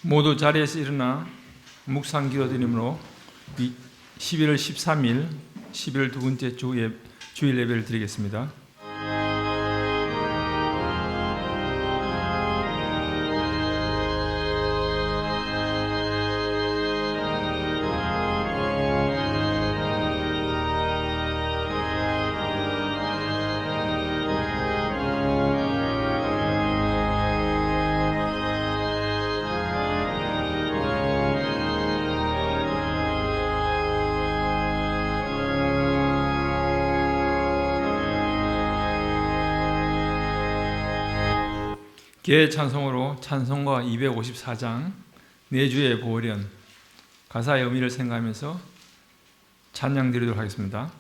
모두 자리에서 일어나 묵상 기도드림으로 11월 13일 11월 두 번째 주일 예배를 드리겠습니다. 개 찬송으로 찬송가 254장 내 주의 보혈연 가사의 의미를 생각하면서 찬양 드리도록 하겠습니다.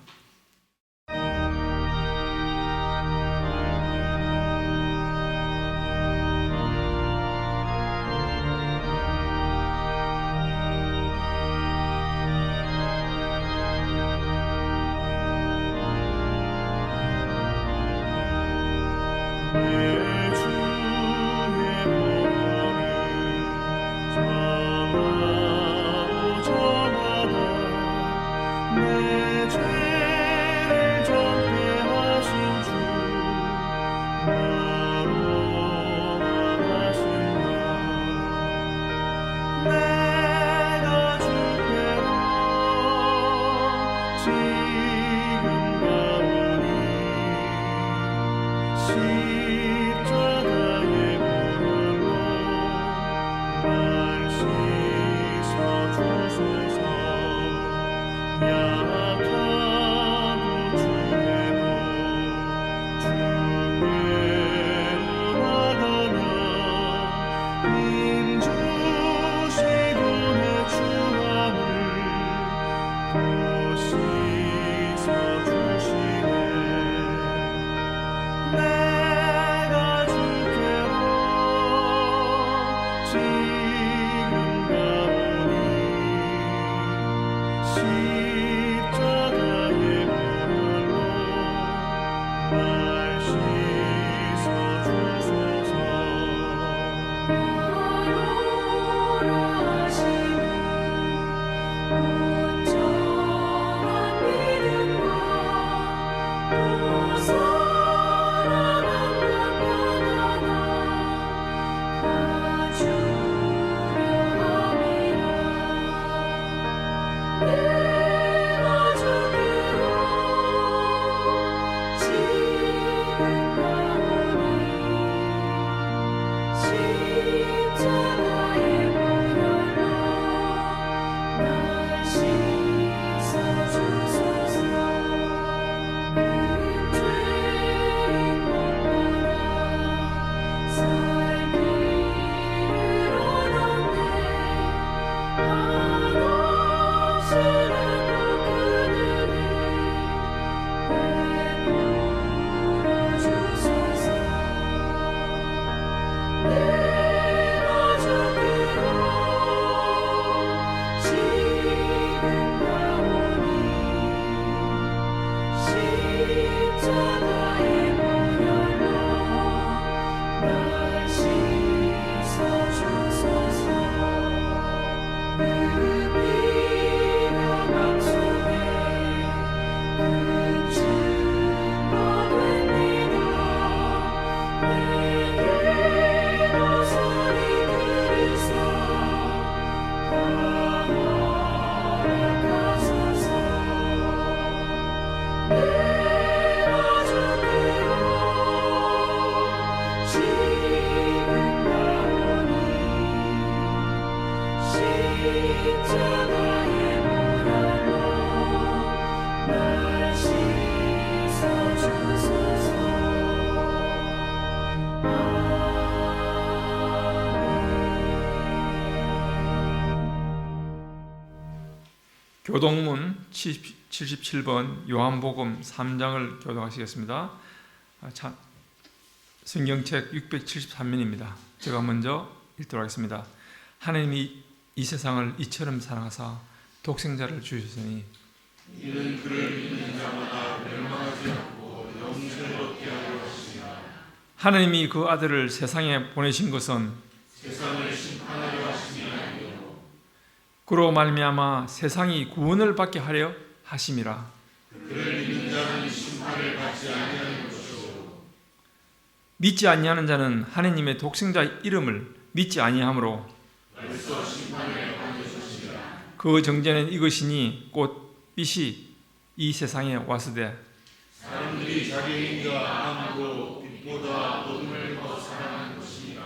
교동문 77번 요한복음 3장을 교독하시겠습니다. 성경책 673면입니다. 제가 먼저 읽도록 하겠습니다. 하나님이 이 세상을 이처럼 사랑하사 독생자를 주셨으니 이는 그를 믿는 자마다 멸망하지 않고 영생을 얻게 하려 하시니라. 하나님이 그 아들을 세상에 보내신 것은 세상을 심판하려 하심이 그로 말미암아 세상이 구원을 받게 하려 하심이라. 그를 믿는 자는 심판을 받지 아니하는 것이요 믿지 아니하는 자는 하느님의 독생자 이름을 믿지 아니하므로 벌써 심판을 받는 것이라. 그 정죄는 이것이니 곧 빛이 이 세상에 왔으되 사람들이 자기 행위가 악함으로 빛보다 어둠을 더 사랑하는 것이니라.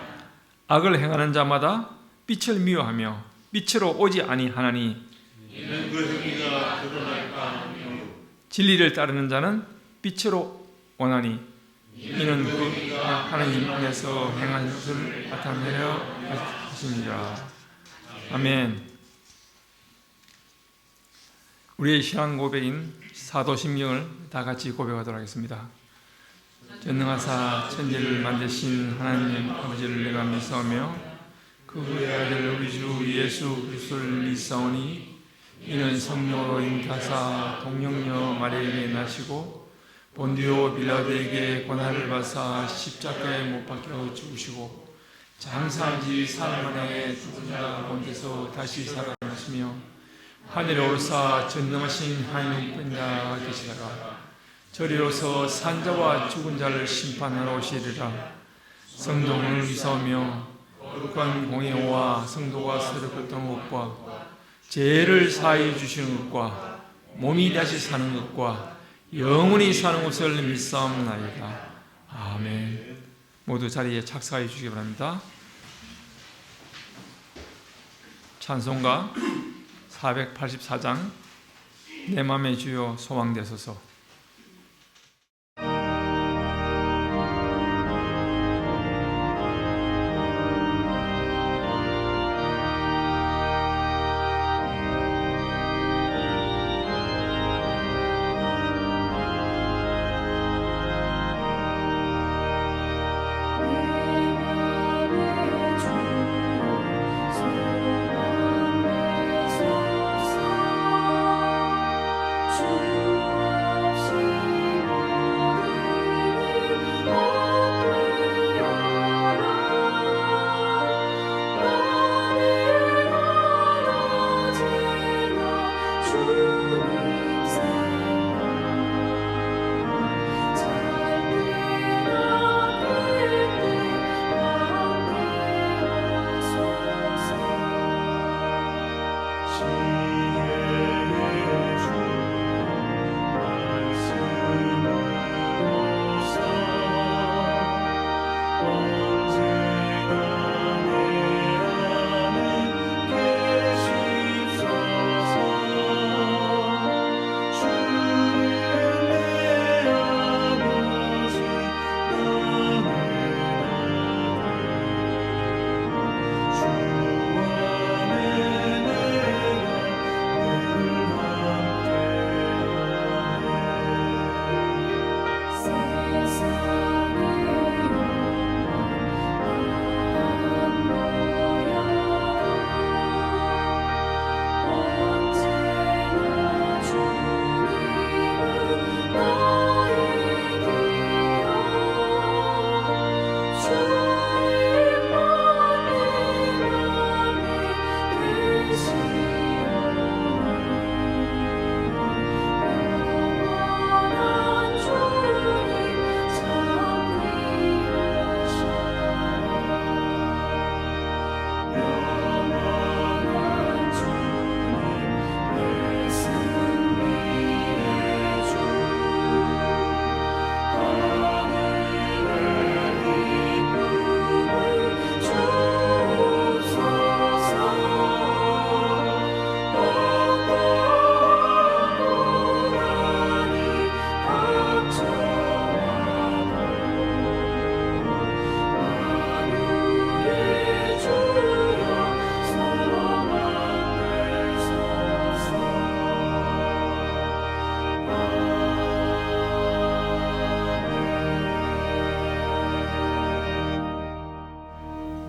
악을 행하는 자마다 빛을 미워하며 빛으로 오지 아니하나니 이는 그 행위가 드러날까 하며 진리를 따르는 자는 빛으로 오나니 이는 그 하나님 안에서 행한 것을 나타내려 하십니다. 아멘. 우리의 신앙 고백인 사도신경을 다 같이 고백하도록 하겠습니다. 전능하사 천지를 만드신 하나님 아버지를 내가 믿사오며 그의 아들 우리 주 예수 그리스도를 믿사오니 이는 성령으로 잉타사 동정녀 마리아에게 나시고 본디오 빌라도에게 고난을 받사 십자가에 못 박혀 죽으시고 장사한 지 사흘 만에 죽은 자 가운데서 다시 살아나시며 하늘에 오르사 전능하신 하나님 분자 계시다가 저리로서 산자와 죽은 자를 심판하러 오시리라. 성도를 위사오며 거룩한 공예와 성도가 서로 교통한 것과 죄를 사하여 주시는 것과 몸이 다시 사는 것과 영원히 사는 것을 믿사옵나이다. 아멘. 모두 자리에 착석하여 주시기 바랍니다. 찬송가 484장 내 맘의 주여 소망되소서.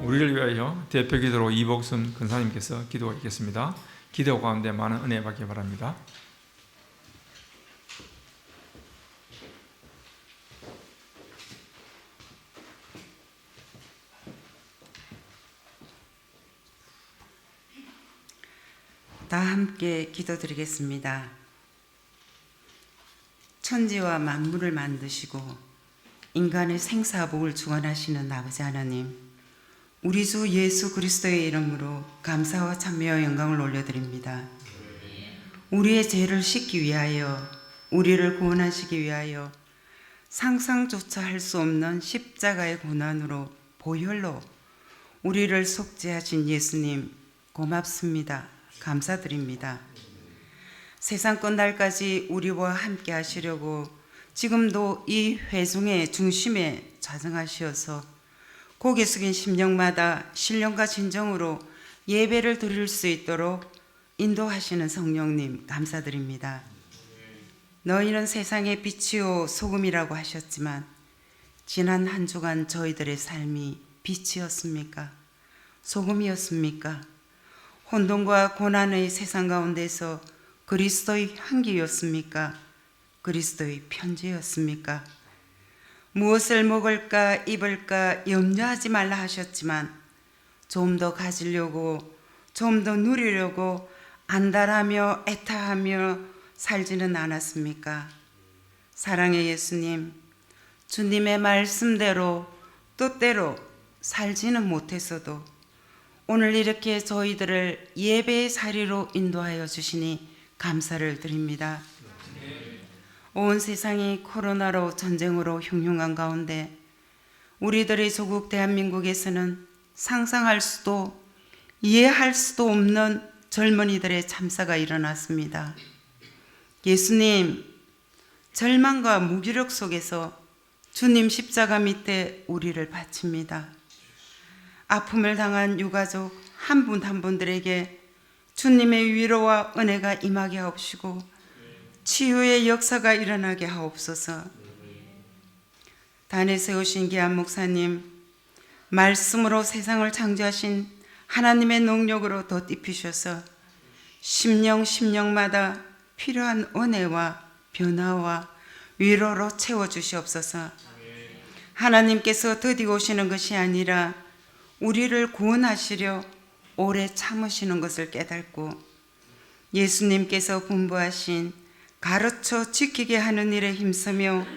우리를 위하여 대표 기도로 이복순 근사님께서 기도하겠습니다. 기도 가운데 많은 은혜 받기 바랍니다. 다 함께 기도드리겠습니다. 천지와 만물을 만드시고 인간의 생사복을 주관하시는 아버지 하나님, 우리 주 예수 그리스도의 이름으로 감사와 찬미와 영광을 올려드립니다. 우리의 죄를 씻기 위하여, 우리를 구원하시기 위하여 상상조차 할 수 없는 십자가의 고난으로 보혈로 우리를 속죄하신 예수님 고맙습니다. 감사드립니다. 세상 끝날까지 우리와 함께 하시려고 지금도 이 회중의 중심에 좌정하시어서 고개 숙인 심령마다 신령과 진정으로 예배를 드릴 수 있도록 인도하시는 성령님 감사드립니다. 너희는 세상의 빛이요 소금이라고 하셨지만 지난 한 주간 저희들의 삶이 빛이었습니까? 소금이었습니까? 혼돈과 고난의 세상 가운데서 그리스도의 향기였습니까? 그리스도의 편지였습니까? 무엇을 먹을까 입을까 염려하지 말라 하셨지만 좀 더 가지려고, 좀 더 누리려고 안달하며 애타하며 살지는 않았습니까? 사랑의 예수님, 주님의 말씀대로 뜻대로 살지는 못했어도 오늘 이렇게 저희들을 예배의 자리로 인도하여 주시니 감사를 드립니다. 온 세상이 코로나로 전쟁으로 흉흉한 가운데 우리들의 조국 대한민국에서는 상상할 수도 이해할 수도 없는 젊은이들의 참사가 일어났습니다. 예수님, 절망과 무기력 속에서 주님 십자가 밑에 우리를 바칩니다. 아픔을 당한 유가족 한 분 한 분들에게 주님의 위로와 은혜가 임하게 하옵시고 치유의 역사가 일어나게 하옵소서. 단에 세우신 귀한 목사님, 말씀으로 세상을 창조하신 하나님의 능력으로 덧입히셔서 심령마다 필요한 은혜와 변화와 위로로 채워주시옵소서. 하나님께서 드디어 오시는 것이 아니라 우리를 구원하시려 오래 참으시는 것을 깨닫고 예수님께서 분부하신 가르쳐 지키게 하는 일에 힘쓰며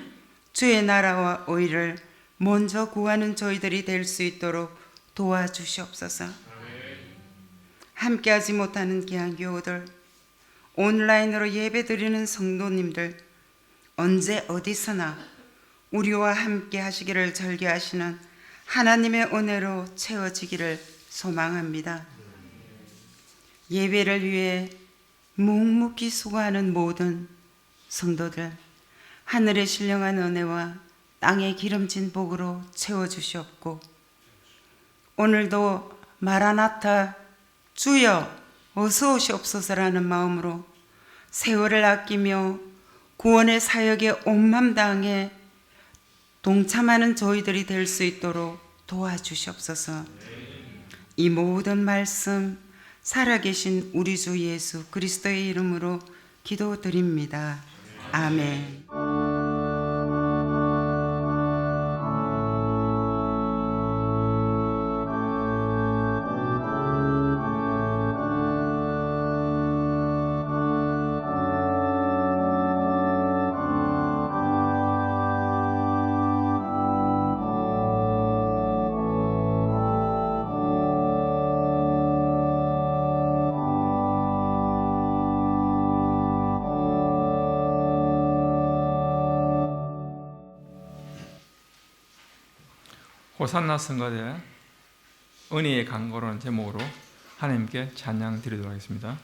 주의 나라와 의를 먼저 구하는 저희들이 될 수 있도록 도와주시옵소서. 함께하지 못하는 귀한 교우들, 온라인으로 예배드리는 성도님들, 언제 어디서나 우리와 함께 하시기를 절개하시는 하나님의 은혜로 채워지기를 소망합니다. 예배를 위해 묵묵히 수고하는 모든 성도들, 하늘의 신령한 은혜와 땅의 기름진 복으로 채워주시옵고 오늘도 마라나타 주여 어서 오시옵소서라는 마음으로 세월을 아끼며 구원의 사역에 온맘 다해 동참하는 저희들이 될 수 있도록 도와주시옵소서. 이 모든 말씀 살아계신 우리 주 예수 그리스도의 이름으로 기도드립니다. 아멘. 호산나 성가대 은혜의 강고라는 제목으로 하나님께 찬양 드리도록 하겠습니다.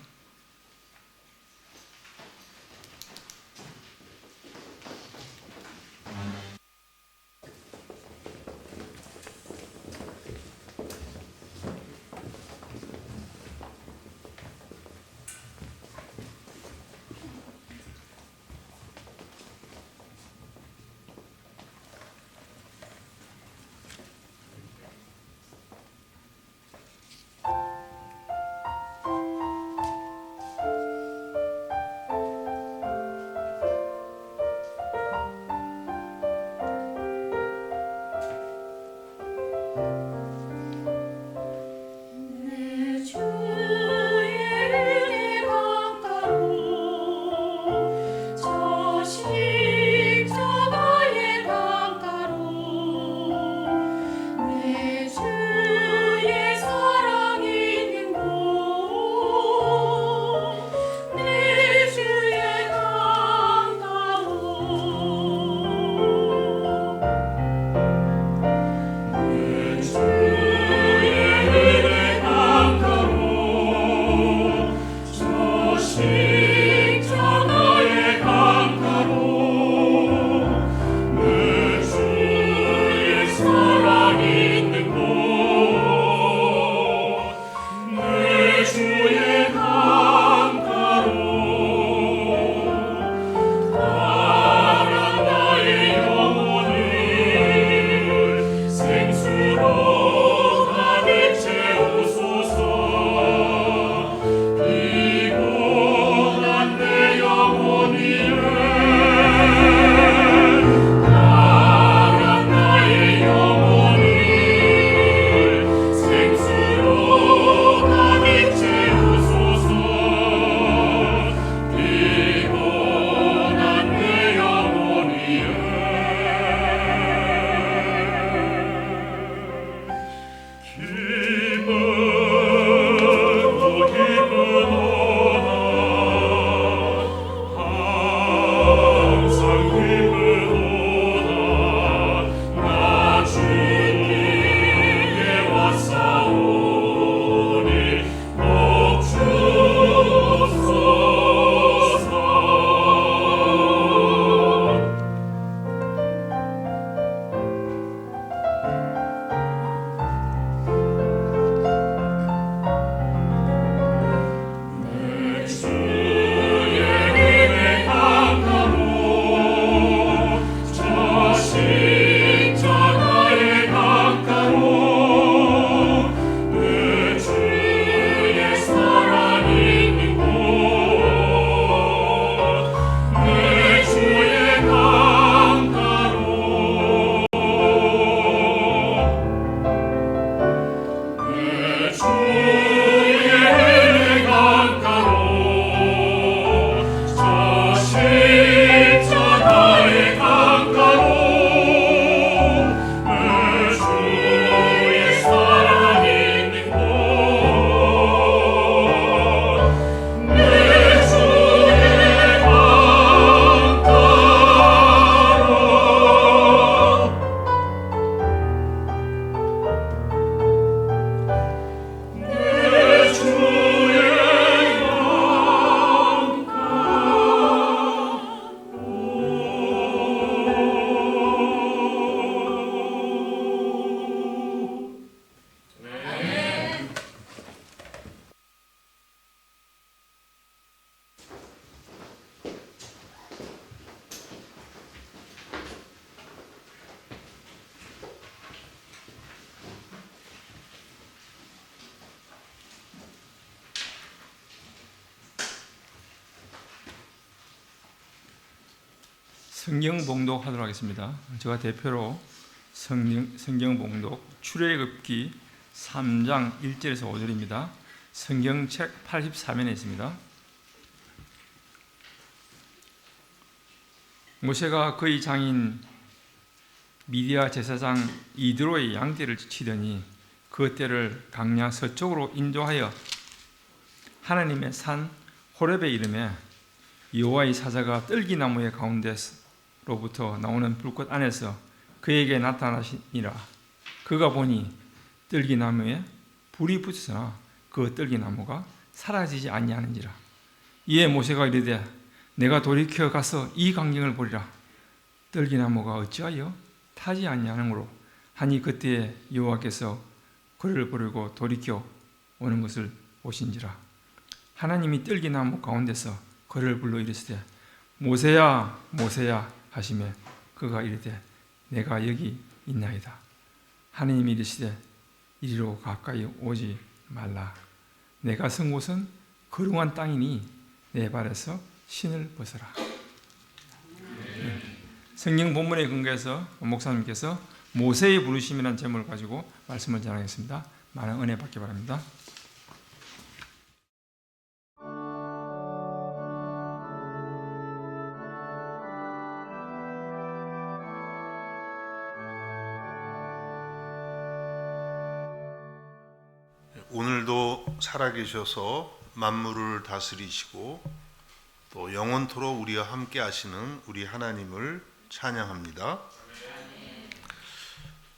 성경 봉독하도록 하겠습니다. 제가 대표로 성경 봉독 출애굽기 3장 1절에서 5절입니다. 성경책 84면에 있습니다. 모세가 그의 장인 미디아 제사장 이드로의 양떼를 치더니 그 떼를 강야 서쪽으로 인도하여 하나님의 산 호렙에 이르매 여호와의 사자가 떨기나무의 가운데로부터 나오는 불꽃 안에서 그에게 나타나시니라. 그가 보니 떨기나무에 불이 붙으나 그 떨기나무가 사라지지 아니하는지라. 이에 모세가 이르되 내가 돌이켜 가서 이 광경을 보리라. 떨기나무가 어찌하여 타지 아니하는으로 하니 그때에 여호와께서 그를 부르고 돌이켜 오는 것을 보신지라. 하나님이 떨기나무 가운데서 그를 불러 이르시되 모세야 모세야 하시매 그가 이르되 내가 여기 있나이다. 하나님이 이르시되 이리로 가까이 오지 말라. 내가 선 곳은 거룩한 땅이니 내 발에서 신을 벗어라. 성경 본문에 근거해서 목사님께서 모세의 부르심이라는 제목을 가지고 말씀을 전하겠습니다. 많은 은혜 받기 바랍니다. 오늘도 살아계셔서 만물을 다스리시고 또 영원토록 우리와 함께 하시는 우리 하나님을 찬양합니다.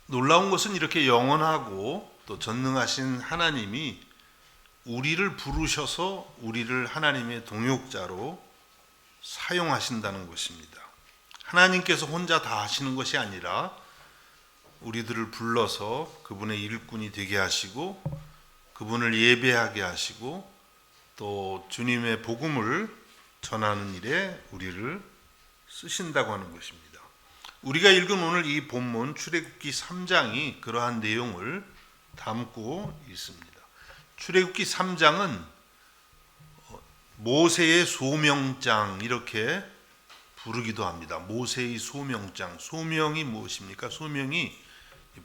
놀라운 것은 이렇게 영원하고 또 전능하신 하나님이 우리를 부르셔서 우리를 하나님의 동역자로 사용하신다는 것입니다. 하나님께서 혼자 다 하시는 것이 아니라 우리들을 불러서 그분의 일꾼이 되게 하시고 그분을 예배하게 하시고 또 주님의 복음을 전하는 일에 우리를 쓰신다고 하는 것입니다. 우리가 읽은 오늘 이 본문 출애굽기 3장이 그러한 내용을 담고 있습니다. 출애굽기 3장은 모세의 소명장 이렇게 부르기도 합니다. 모세의 소명장. 소명이 무엇입니까? 소명이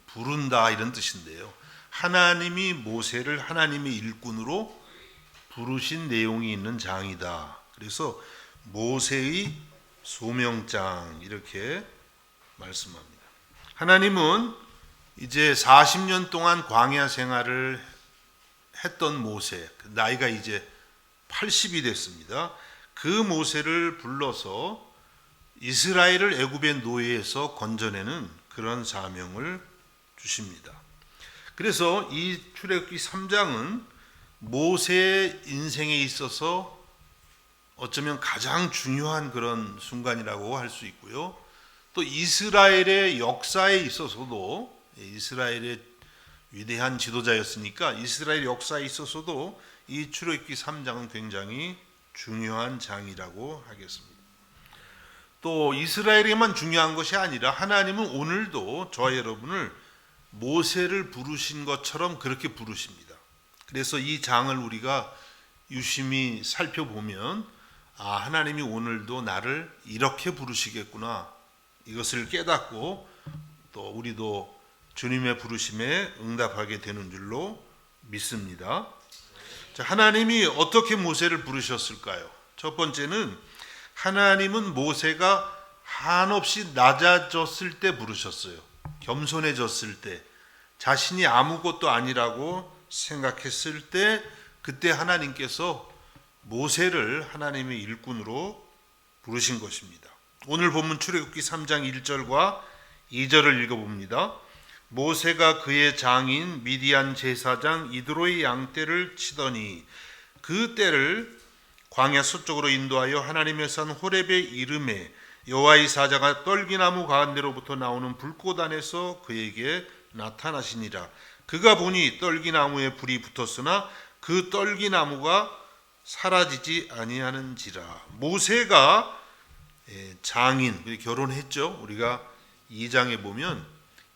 부른다 이런 뜻인데요. 하나님이 모세를 하나님의 일꾼으로 부르신 내용이 있는 장이다. 그래서 모세의 소명장 이렇게 말씀합니다. 하나님은 이제 40년 동안 광야 생활을 했던 모세, 나이가 이제 80이 됐습니다. 그 모세를 불러서 이스라엘을 애굽의 노예에서 건져내는 그런 사명을 주십니다. 그래서 이 출애굽기 3장은 모세의 인생에 있어서 어쩌면 가장 중요한 그런 순간이라고 할 수 있고요. 또 이스라엘의 역사에 있어서도 이스라엘의 위대한 지도자였으니까 이스라엘 역사에 있어서도 이 출애굽기 3장은 굉장히 중요한 장이라고 하겠습니다. 또 이스라엘에만 중요한 것이 아니라 하나님은 오늘도 저와 여러분을 모세를 부르신 것처럼 그렇게 부르십니다. 그래서 이 장을 우리가 유심히 살펴보면 하나님이 오늘도 나를 이렇게 부르시겠구나 이것을 깨닫고 또 우리도 주님의 부르심에 응답하게 되는 줄로 믿습니다. 자, 하나님이 어떻게 모세를 부르셨을까요? 첫 번째는 하나님은 모세가 한없이 낮아졌을 때 부르셨어요. 겸손해졌을 때, 자신이 아무것도 아니라고 생각했을 때 그때 하나님께서 모세를 하나님의 일꾼으로 부르신 것입니다. 오늘 본문 출애굽기 3장 1절과 2절을 읽어봅니다. 모세가 그의 장인 미디안 제사장 이드로의 양떼를 치더니 그 떼를 광야 서쪽으로 인도하여 하나님의 산 호렙에 이르매 여호와의 사자가 떨기나무 가운데로부터 나오는 불꽃 안에서 그에게 나타나시니라. 그가 보니 떨기나무에 불이 붙었으나 그 떨기나무가 사라지지 아니하는지라. 모세가 장인, 결혼했죠. 우리가 2장에 보면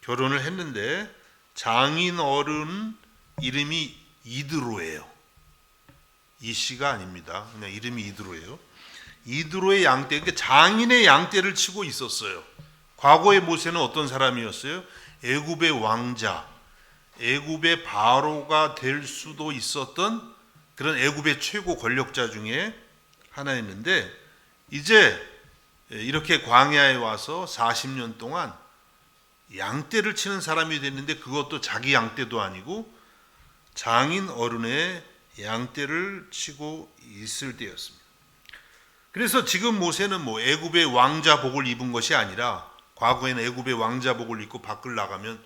결혼을 했는데 장인 어른 이름이 이드로예요. 이씨가 아닙니다. 그냥 이름이 이드로예요. 이드로의 양떼, 그러니까 장인의 양떼를 치고 있었어요. 과거의 모세는 어떤 사람이었어요? 애굽의 왕자, 애굽의 바로가 될 수도 있었던 그런 애굽의 최고 권력자 중에 하나였는데, 이제 이렇게 광야에 와서 40년 동안 양떼를 치는 사람이 됐는데, 그것도 자기 양떼도 아니고 장인 어른의 양떼를 치고 있을 때였습니다. 그래서 지금 모세는 뭐 애굽의 왕자복을 입은 것이 아니라, 과거에는 애굽의 왕자복을 입고 밖을 나가면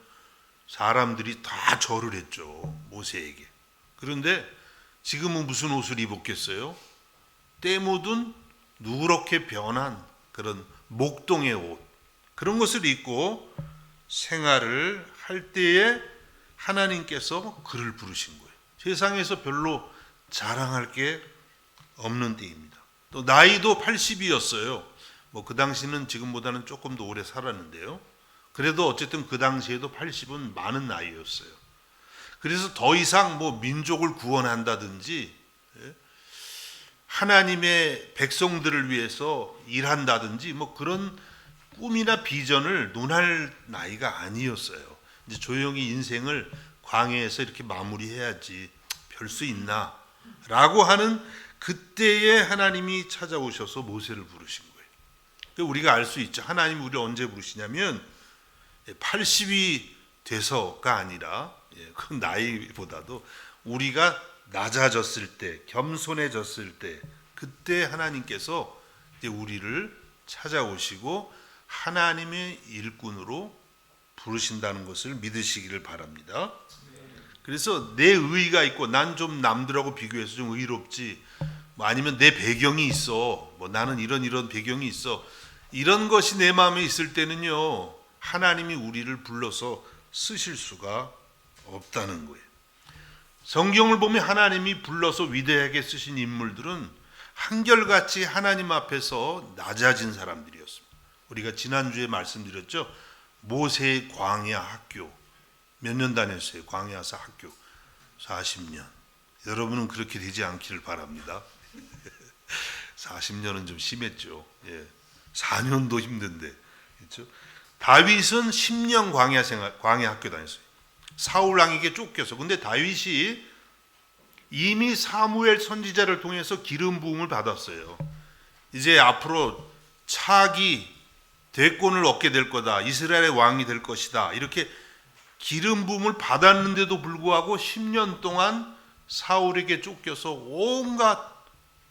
사람들이 다 절을 했죠, 모세에게. 그런데 지금은 무슨 옷을 입었겠어요? 때 묻은 누렇게 변한 그런 목동의 옷, 그런 것을 입고 생활을 할 때에 하나님께서 그를 부르신 거예요. 세상에서 별로 자랑할 게 없는 때입니다. 또 나이도 80이었어요. 뭐 그 당시는 지금보다는 조금 더 오래 살았는데요. 그래도 어쨌든 그 당시에도 80은 많은 나이였어요. 그래서 더 이상 뭐 민족을 구원한다든지 하나님의 백성들을 위해서 일한다든지 뭐 그런 꿈이나 비전을 논할 나이가 아니었어요. 이제 조용히 인생을 광야에서 이렇게 마무리해야지 별 수 있나 라고 하는 그때에 하나님이 찾아오셔서 모세를 부르신 거예요. 우리가 알 수 있죠. 하나님이 우리를 언제 부르시냐면 80이 돼서가 아니라, 그 나이보다도 우리가 낮아졌을 때, 겸손해졌을 때, 그때 하나님께서 이제 우리를 찾아오시고 하나님의 일꾼으로 부르신다는 것을 믿으시기를 바랍니다. 그래서 내 의의가 있고, 난 좀 남들하고 비교해서 좀 의롭지, 뭐 아니면 내 배경이 있어, 뭐 나는 이런 배경이 있어, 이런 것이 내 마음에 있을 때는요, 하나님이 우리를 불러서 쓰실 수가 없다는 거예요. 성경을 보면 하나님이 불러서 위대하게 쓰신 인물들은 한결같이 하나님 앞에서 낮아진 사람들이었습니다. 우리가 지난주에 말씀드렸죠. 모세의 광야 학교 몇 년 다녔어요? 광야사 학교 40년. 여러분은 그렇게 되지 않기를 바랍니다. 40년은 좀 심했죠. 4년도 힘든데, 그렇죠? 다윗은 10년 광야 학교 다녔어요. 사울 왕에게 쫓겨서. 근데 다윗이 이미 사무엘 선지자를 통해서 기름 부음을 받았어요. 이제 앞으로 차기 대권을 얻게 될 거다, 이스라엘의 왕이 될 것이다, 이렇게 기름 부음을 받았는데도 불구하고 10년 동안 사울에게 쫓겨서 온갖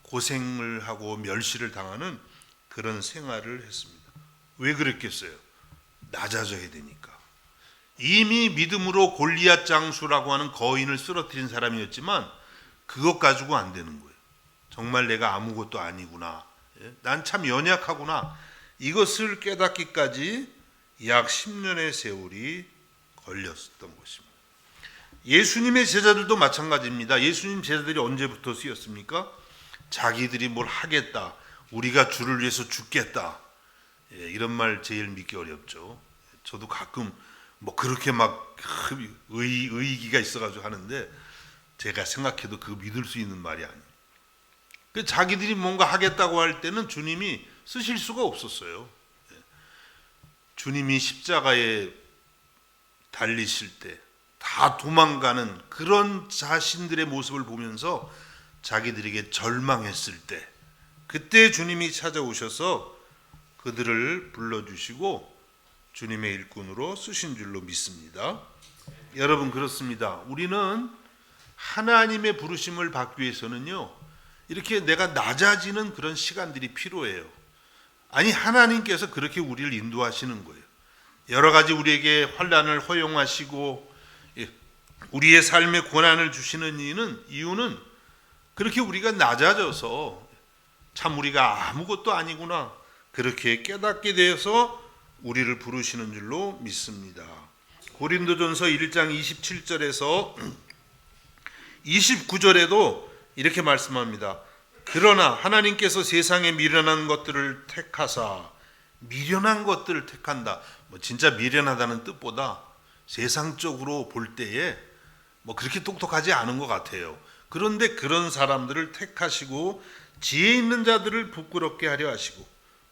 고생을 하고 멸시를 당하는 그런 생활을 했습니다. 왜 그랬겠어요? 낮아져야 되니까. 이미 믿음으로 골리앗 장수라고 하는 거인을 쓰러뜨린 사람이었지만 그것 가지고 안 되는 거예요. 정말 내가 아무것도 아니구나, 난 참 연약하구나, 이것을 깨닫기까지 약 10년의 세월이 걸렸던 것입니다. 예수님의 제자들도 마찬가지입니다. 예수님 제자들이 언제부터 쓰였습니까? 자기들이 뭘 하겠다, 우리가 주를 위해서 죽겠다, 이런 말 제일 믿기 어렵죠. 저도 가끔 뭐 그렇게 막 의기가 있어가지고 하는데, 제가 생각해도 그거 믿을 수 있는 말이 아니에요. 자기들이 뭔가 하겠다고 할 때는 주님이 쓰실 수가 없었어요. 주님이 십자가에 달리실 때 다 도망가는 그런 자신들의 모습을 보면서 자기들에게 절망했을 때, 그때 주님이 찾아오셔서 그들을 불러주시고 주님의 일꾼으로 쓰신 줄로 믿습니다. 여러분, 그렇습니다. 우리는 하나님의 부르심을 받기 위해서는요, 이렇게 내가 낮아지는 그런 시간들이 필요해요. 아니, 하나님께서 그렇게 우리를 인도하시는 거예요. 여러 가지 우리에게 환난을 허용하시고 우리의 삶에 고난을 주시는 이유는 그렇게 우리가 낮아져서 참 우리가 아무것도 아니구나, 그렇게 깨닫게 되어서 우리를 부르시는 줄로 믿습니다. 고린도전서 1장 27절에서 29절에도 이렇게 말씀합니다. 그러나 하나님께서 세상에 미련한 것들을 택하사, 미련한 것들을 택한다, 뭐 진짜 미련하다는 뜻보다 세상적으로 볼 때에 뭐 그렇게 똑똑하지 않은 것 같아요. 그런데 그런 사람들을 택하시고 지혜 있는 자들을 부끄럽게 하려 하시고,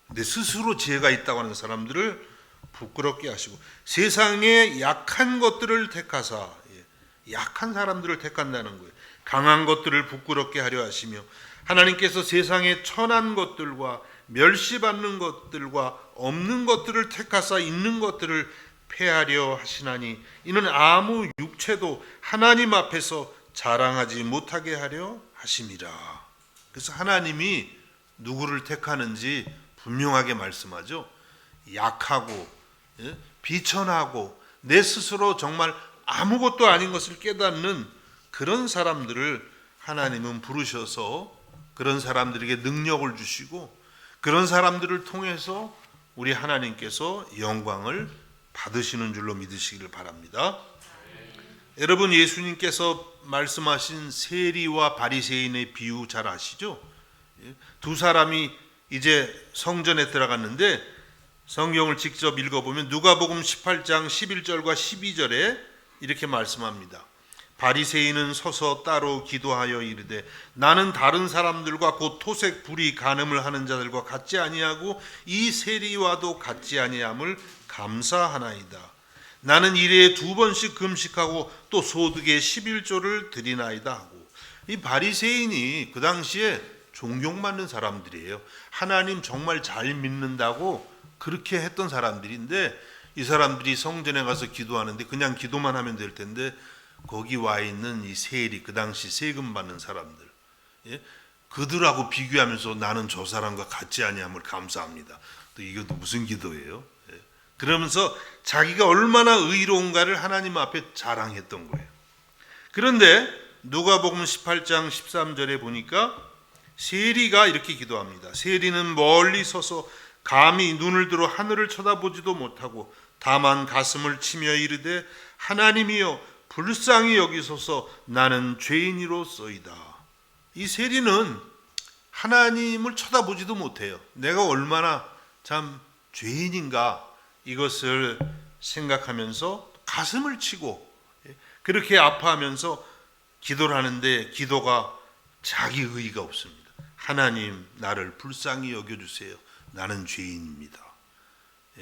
내 스스로 지혜가 있다고 하는 사람들을 부끄럽게 하시고, 세상의 약한 것들을 택하사, 약한 사람들을 택한다는 거예요. 강한 것들을 부끄럽게 하려 하시며, 하나님께서 세상의 천한 것들과 멸시받는 것들과 없는 것들을 택하사 있는 것들을 폐하려 하시나니, 이는 아무 육체도 하나님 앞에서 자랑하지 못하게 하려 하심이라. 그래서 하나님이 누구를 택하는지 분명하게 말씀하죠. 약하고 비천하고 내 스스로 정말 아무것도 아닌 것을 깨닫는 그런 사람들을 하나님은 부르셔서 그런 사람들에게 능력을 주시고, 그런 사람들을 통해서 우리 하나님께서 영광을 받으시는 줄로 믿으시기를 바랍니다. 여러분, 예수님께서 말씀하신 세리와 바리새인의 비유 잘 아시죠? 두 사람이 이제 성전에 들어갔는데, 성경을 직접 읽어보면 누가복음 18장 11절과 12절에 이렇게 말씀합니다. 바리새인은 서서 따로 기도하여 이르되, 나는 다른 사람들과 곧 토색 불의 간음을 하는 자들과 같지 아니하고 이 세리와도 같지 아니함을 감사하나이다. 나는 일에 2번씩 금식하고 또 소득의 11조를 드리나이다 하고, 이 바리새인이 그 당시에 존경받는 사람들이에요. 하나님 정말 잘 믿는다고 그렇게 했던 사람들인데, 이 사람들이 성전에 가서 기도하는데 그냥 기도만 하면 될 텐데, 거기 와 있는 이 세리, 그 당시 세금 받는 사람들, 그들하고 비교하면서 나는 저 사람과 같지 아니함을 감사합니다. 또 이것도 무슨 기도예요? 그러면서 자기가 얼마나 의로운가를 하나님 앞에 자랑했던 거예요. 그런데 누가복음 18장 13절에 보니까 세리가 이렇게 기도합니다. 세리는 멀리 서서 감히 눈을 들어 하늘을 쳐다보지도 못하고 다만 가슴을 치며 이르되, 하나님이여 불쌍히 여기소서, 나는 죄인이로소이다. 이 세리는 하나님을 쳐다보지도 못해요. 내가 얼마나 참 죄인인가, 이것을 생각하면서 가슴을 치고 그렇게 아파하면서 기도를 하는데, 기도가 자기 의의가 없습니다. 하나님, 나를 불쌍히 여겨주세요. 나는 죄인입니다.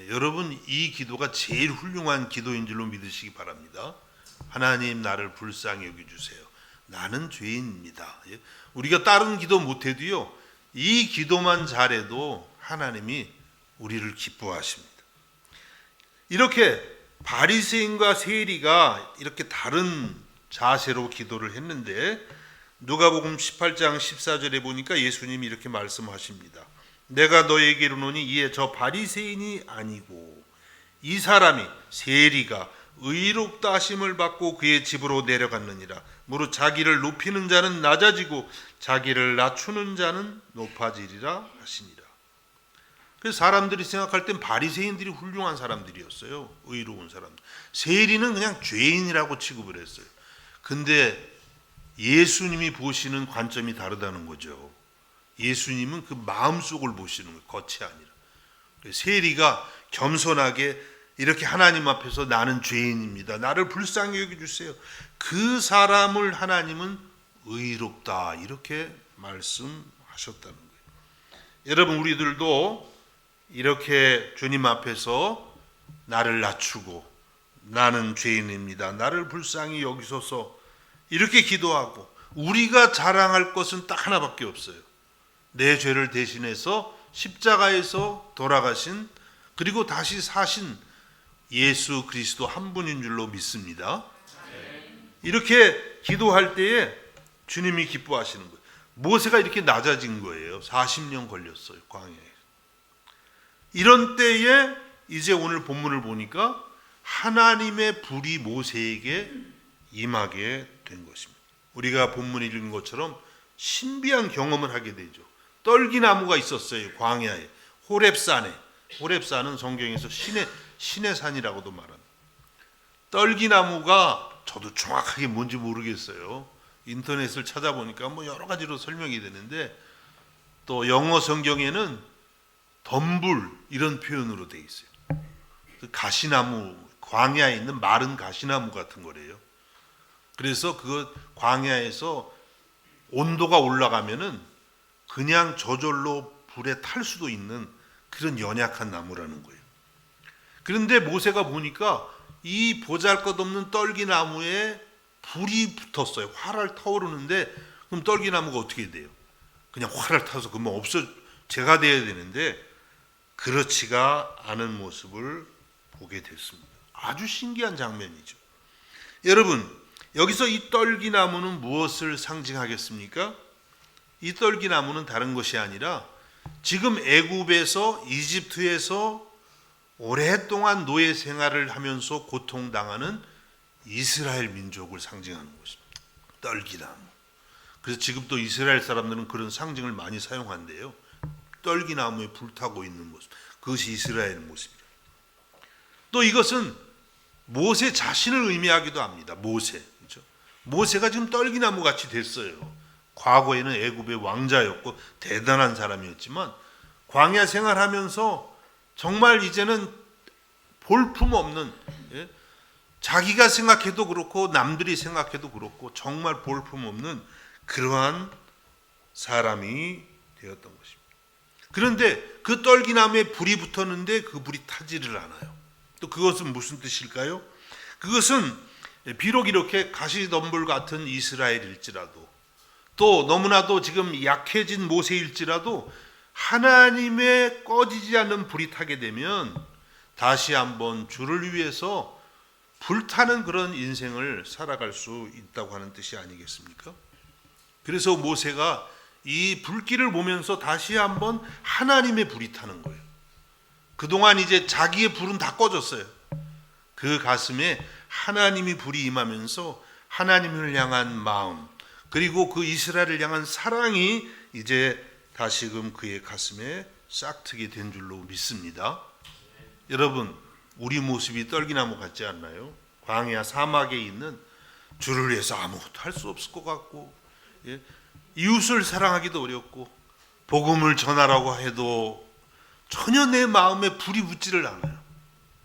여러분, 이 기도가 제일 훌륭한 기도인 줄로 믿으시기 바랍니다. 하나님, 나를 불쌍히 여겨주세요. 나는 죄인입니다. 우리가 다른 기도 못해도요, 이 기도만 잘해도 하나님이 우리를 기뻐하십니다. 이렇게 바리새인과 세리가 이렇게 다른 자세로 기도를 했는데, 누가복음 18장 14절에 보니까 예수님이 이렇게 말씀하십니다. 내가 너에게 이르노니 이에 저 바리새인이 아니고 이 사람이, 세리가 의롭다 하심을 받고 그의 집으로 내려갔느니라. 무릇 자기를 높이는 자는 낮아지고 자기를 낮추는 자는 높아지리라 하시니라. 그래서 사람들이 생각할 땐 바리새인들이 훌륭한 사람들이었어요. 의로운 사람들. 세리는 그냥 죄인이라고 취급을 했어요. 근데 예수님이 보시는 관점이 다르다는 거죠. 예수님은 그 마음속을 보시는 거예요. 겉이 아니라. 세리가 겸손하게 이렇게 하나님 앞에서 나는 죄인입니다, 나를 불쌍히 여겨주세요, 그 사람을 하나님은 의롭다, 이렇게 말씀하셨다는 거예요. 여러분, 우리들도 이렇게 주님 앞에서 나를 낮추고 나는 죄인입니다, 나를 불쌍히 여기소서, 이렇게 기도하고, 우리가 자랑할 것은 딱 하나밖에 없어요. 내 죄를 대신해서 십자가에서 돌아가신, 그리고 다시 사신 예수 그리스도 한 분인 줄로 믿습니다. 이렇게 기도할 때에 주님이 기뻐하시는 거예요. 모세가 이렇게 낮아진 거예요. 40년 걸렸어요, 광야에. 이런 때에 이제 오늘 본문을 보니까 하나님의 불이 모세에게 임하게 된 것입니다. 우리가 본문 읽은 것처럼 신비한 경험을 하게 되죠. 떨기나무가 있었어요, 광야에. 호렙산에. 호렙산은 성경에서 신의 산이라고도 말합니다. 떨기나무가, 저도 정확하게 뭔지 모르겠어요. 인터넷을 찾아보니까 뭐 여러 가지로 설명이 되는데, 또 영어 성경에는 덤불 이런 표현으로 되어 있어요. 그 가시나무, 광야에 있는 마른 가시나무 같은 거래요. 그래서 그 광야에서 온도가 올라가면은 그냥 저절로 불에 탈 수도 있는 그런 연약한 나무라는 거예요. 그런데 모세가 보니까 이 보잘것없는 떨기나무에 불이 붙었어요. 활활 타오르는데 그럼 떨기나무가 어떻게 돼요? 그냥 활활 타서 그만 제가 돼야 되는데 그렇지가 않은 모습을 보게 됐습니다. 아주 신기한 장면이죠. 여러분, 여기서 이 떨기나무는 무엇을 상징하겠습니까? 이 떨기나무는 다른 것이 아니라 지금 애굽에서 이집트에서 오랫동안 노예 생활을 하면서 고통당하는 이스라엘 민족을 상징하는 것입니다. 떨기나무. 그래서 지금 또 이스라엘 사람들은 그런 상징을 많이 사용한대요. 떨기나무에 불타고 있는 모습. 그것이 이스라엘 모습이에요. 또 이것은 모세 자신을 의미하기도 합니다. 모세. 그렇죠? 모세가 지금 떨기나무 같이 됐어요. 과거에는 애굽의 왕자였고 대단한 사람이었지만 광야 생활하면서 정말 이제는 볼품없는, 자기가 생각해도 그렇고 남들이 생각해도 그렇고 정말 볼품없는 그러한 사람이 되었던 것입니다. 그런데 그 떨기나무에 불이 붙었는데 그 불이 타지를 않아요. 또 그것은 무슨 뜻일까요? 그것은 비록 이렇게 가시덤불 같은 이스라엘일지라도 또 너무나도 지금 약해진 모세일지라도 하나님의 꺼지지 않는 불이 타게 되면 다시 한번 주를 위해서 불타는 그런 인생을 살아갈 수 있다고 하는 뜻이 아니겠습니까? 그래서 모세가 이 불길을 보면서 다시 한번 하나님의 불이 타는 거예요. 그동안 이제 자기의 불은 다 꺼졌어요. 그 가슴에 하나님이 불이 임하면서 하나님을 향한 마음, 그리고 그 이스라엘을 향한 사랑이 이제 다시금 그의 가슴에 싹트게 된 줄로 믿습니다. 여러분, 우리 모습이 떨기나무 같지 않나요? 광야 사막에 있는 주를 위해서 아무것도 할 수 없을 것 같고, 이웃을 사랑하기도 어렵고 복음을 전하라고 해도 전혀 내 마음에 불이 붙지를 않아요.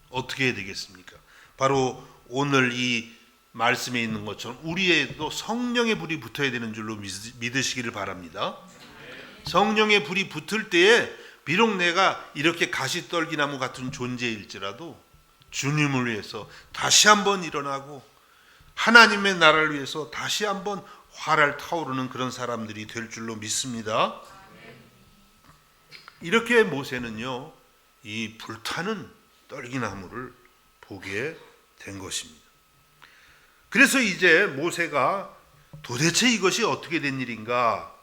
어떻게 해야 되겠습니까? 바로 오늘 이 말씀에 있는 것처럼 우리에도 성령의 불이 붙어야 되는 줄로 믿으시기를 바랍니다. 성령의 불이 붙을 때에 비록 내가 이렇게 가시떨기나무 같은 존재일지라도 주님을 위해서 다시 한번 일어나고 하나님의 나라를 위해서 다시 한번 활활 타오르는 그런 사람들이 될 줄로 믿습니다. 이렇게 모세는요, 이 불타는 떨기나무를 보게 된 것입니다. 그래서 이제 모세가 도대체 이것이 어떻게 된 일인가,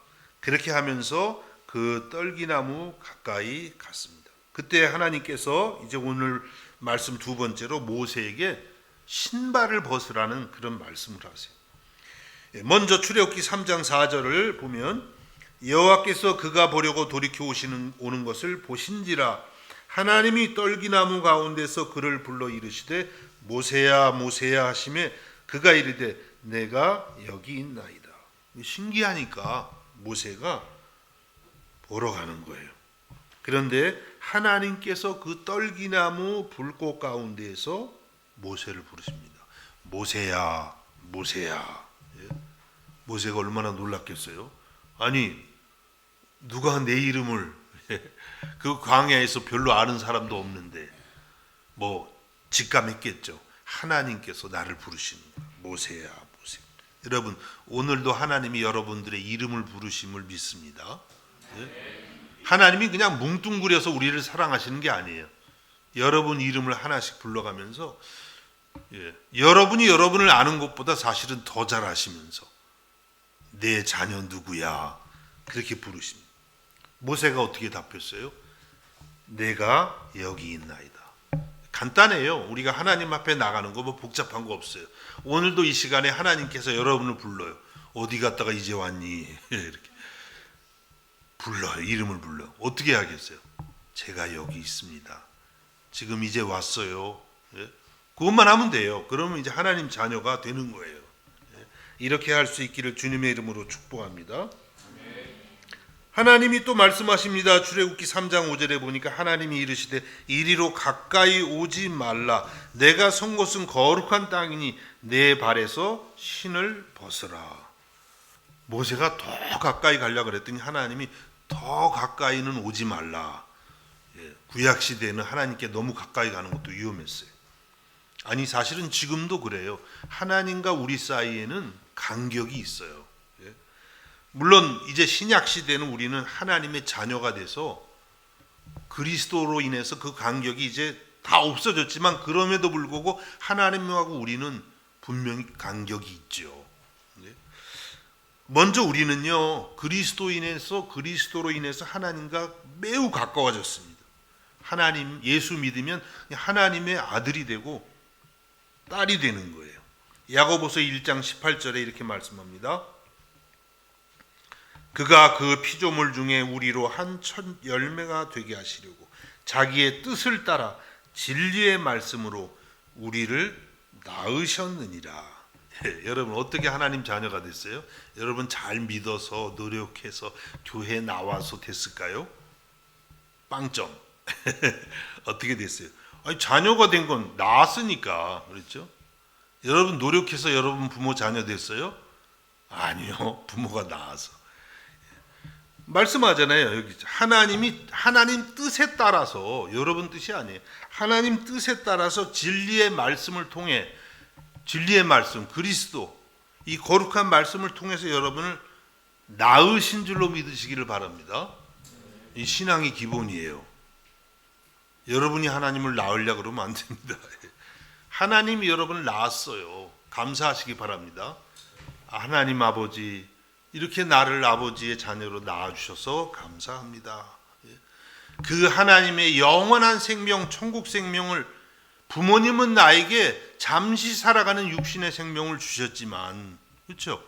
그렇게 하면서 그 떨기나무 가까이 갔습니다. 그때 하나님께서 이제 오늘 말씀 두 번째로 모세에게 신발을 벗으라는 그런 말씀을 하세요. 먼저 출애굽기 3장 4절을 보면 여호와께서 그가 보려고 돌이켜 오는 것을 보신지라 하나님이 떨기나무 가운데서 그를 불러 이르시되 모세야 모세야 하시매 그가 이르되 내가 여기 있나이다. 신기하니까 모세가 보러 가는 거예요. 그런데 하나님께서 그 떨기나무 불꽃 가운데에서 모세를 부르십니다. 모세야 모세야. 모세가 얼마나 놀랐겠어요. 아니 누가 내 이름을 그 광야에서 별로 아는 사람도 없는데 뭐 직감했겠죠. 하나님께서 나를 부르시는 거야. 모세야 모세. 여러분 오늘도 하나님이 여러분들의 이름을 부르심을 믿습니다. 하나님이 그냥 뭉뚱그려서 우리를 사랑하시는 게 아니에요. 여러분 이름을 하나씩 불러가면서 여러분이 여러분을 아는 것보다 사실은 더 잘 아시면서 내 자녀 누구야 그렇게 부르십니다. 모세가 어떻게 답했어요? 내가 여기 있나이다. 간단해요. 우리가 하나님 앞에 나가는 거 뭐 복잡한 거 없어요. 오늘도 이 시간에 하나님께서 여러분을 불러요. 어디 갔다가 이제 왔니? 이렇게 불러요. 이름을 불러. 어떻게 하겠어요? 제가 여기 있습니다. 지금 이제 왔어요. 그것만 하면 돼요. 그러면 이제 하나님 자녀가 되는 거예요. 이렇게 할 수 있기를 주님의 이름으로 축복합니다. 하나님이 또 말씀하십니다. 출애굽기 3장 5절에 보니까 하나님이 이르시되 이리로 가까이 오지 말라. 내가 선 곳은 거룩한 땅이니 내 발에서 신을 벗으라. 모세가 더 가까이 가려고 그랬더니 하나님이 더 가까이는 오지 말라. 구약 시대에는 하나님께 너무 가까이 가는 것도 위험했어요. 아니 사실은 지금도 그래요. 하나님과 우리 사이에는 간격이 있어요. 물론 이제 신약 시대는 우리는 하나님의 자녀가 돼서 그리스도로 인해서 그 간격이 이제 다 없어졌지만 그럼에도 불구하고 하나님하고 우리는 분명히 간격이 있죠. 먼저 우리는요 그리스도로 인해서 하나님과 매우 가까워졌습니다. 하나님 예수 믿으면 하나님의 아들이 되고 딸이 되는 거예요. 야고보서 1장 18절에 이렇게 말씀합니다. 그가 그 피조물 중에 우리로 한 첫 열매가 되게 하시려고 자기의 뜻을 따라 진리의 말씀으로 우리를 낳으셨느니라. 여러분 어떻게 하나님 자녀가 됐어요? 여러분 잘 믿어서 노력해서 교회 나와서 됐을까요? 빵점. 어떻게 됐어요? 아니, 자녀가 된 건 낳았으니까 그렇죠? 여러분 노력해서 여러분 부모 자녀 됐어요? 아니요, 부모가 낳아서. 말씀하잖아요. 여기 하나님 뜻에 따라서, 여러분 뜻이 아니에요. 하나님 뜻에 따라서 진리의 말씀을 통해, 진리의 말씀 그리스도 이 거룩한 말씀을 통해서 여러분을 낳으신 줄로 믿으시기를 바랍니다. 이 신앙의 기본이에요. 여러분이 하나님을 낳으려고 그러면 안 됩니다. 하나님이 여러분을 낳았어요. 감사하시기 바랍니다. 하나님 아버지 이렇게 나를 아버지의 자녀로 낳아주셔서 감사합니다. 그 하나님의 영원한 생명, 천국 생명을 부모님은 나에게 잠시 살아가는 육신의 생명을 주셨지만, 그렇죠?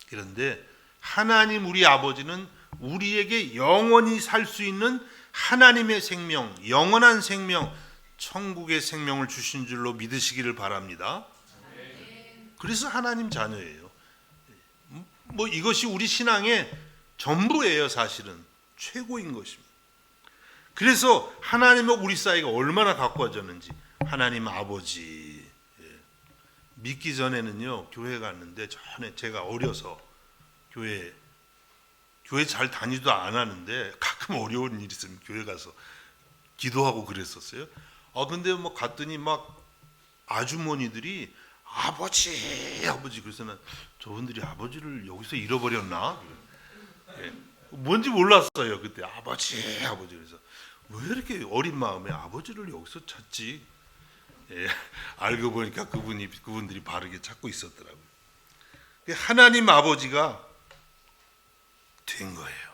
그런데 하나님 우리 아버지는 우리에게 영원히 살 수 있는 하나님의 생명, 영원한 생명, 천국의 생명을 주신 줄로 믿으시기를 바랍니다. 그래서 하나님 자녀예요. 뭐 이것이 우리 신앙의 전부예요. 사실은 최고인 것입니다. 그래서 하나님과 우리 사이가 얼마나 가까워졌는지. 하나님 아버지, 믿기 전에는요 교회 갔는데, 전에 제가 어려서 교회 잘 다니지도 않았는데 가끔 어려운 일 있으면 교회 가서 기도하고 그랬었어요. 근데 뭐 갔더니 막 아주머니들이 아버지 그래서 난 저분들이 아버지를 여기서 잃어버렸나? 뭔지 몰랐어요 그때. 아버지 그래서 왜 이렇게 어린 마음에 아버지를 여기서 찾지? 알고 보니까 그분들이 바르게 찾고 있었더라고요. 하나님 아버지가 된 거예요.